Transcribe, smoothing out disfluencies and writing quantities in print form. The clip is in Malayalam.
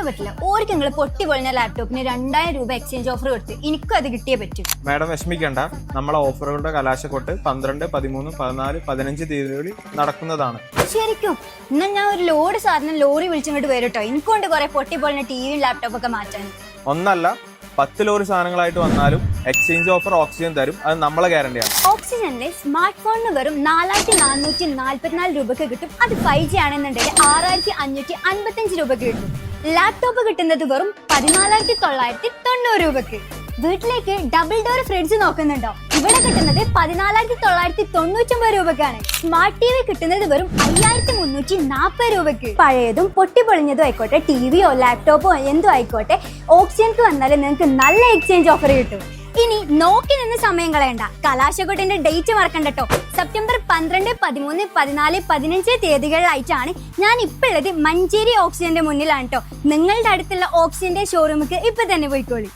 പറ്റില്ല. ഓർക്ക് നിങ്ങൾ പൊട്ടി പൊളിഞ്ഞ ലാപ്ടോപ്പിന് 2000 രൂപ എക്സ്ചേഞ്ച് ഓഫർ കൊടുത്ത് എനിക്കും അത് കിട്ടിയേ പറ്റും. മാഡം വിഷമിക്കേണ്ട, നമ്മളെ ഓഫറുകളുടെ കലാശക്കൊട്ട് 12, 13, 14, 15 തീയതികളിൽ നടക്കുന്നതാണ്. ശരിക്കും എന്നാൽ ഞാൻ ഒരു ലോഡ് സാധനം ലോറി വിളിച്ചിങ്ങോട്ട് വരും കേട്ടോ. എനിക്കൊണ്ട് കുറെ പൊട്ടി പൊളിഞ്ഞ ടിവിയും ലാപ്ടോപ്പൊക്കെ മാറ്റാൻ. ഒന്നല്ല 10 ലോറി സാധനങ്ങളായിട്ട് വന്നാലും എക്സ്ചേഞ്ച് ഓഫർ ഓക്സിജൻ തരും. അത് നമ്മളെ ഗ്യാരണ്ടിയാണ്. ഓക്സിജനിലെ സ്മാർട്ട് ഫോണിന് വെറും 4444 രൂപക്ക് കിട്ടും. അത് 5G ആണെന്നുണ്ടെങ്കിൽ 6555 രൂപക്ക് കിട്ടും. ലാപ്ടോപ്പ് കിട്ടുന്നത് വെറും 14,990 രൂപക്ക്. വീട്ടിലേക്ക് ഡബിൾ ഡോർ ഫ്രിഡ്ജ് നോക്കുന്നുണ്ടോ? ഇവിടെ കിട്ടുന്നത് 14,999 രൂപക്കാണ്. സ്മാർട്ട് TV കിട്ടുന്നത് വെറും 5,340 രൂപക്ക്. പഴയതും പൊട്ടിപ്പൊളിഞ്ഞതും ആയിക്കോട്ടെ, ടിവിയോ ലാപ്ടോപ്പോ എന്തോ ആയിക്കോട്ടെ, ഓക്സിജൻക്ക് വന്നാൽ നിങ്ങൾക്ക് നല്ല എക്സ്ചേഞ്ച് ഓഫർ കിട്ടും. ഇനി നോക്കി നിന്ന് സമയം കളയണ്ട, കലാശക്കൊട്ടിന്റെ ഡേറ്റ് മറക്കണ്ടട്ടോ. സെപ്റ്റംബർ 12, 13, 14, 15 തീയതികളിലായിട്ടാണ് ഞാൻ ഇപ്പൊ ഉള്ളത് മഞ്ചേരി ഓക്സിജന്റെ മുന്നിലാണ് കേട്ടോ. നിങ്ങളുടെ അടുത്തുള്ള ഓക്സിജന്റെ ഷോറൂമിക്ക് ഇപ്പൊ തന്നെ പോയിക്കോളി.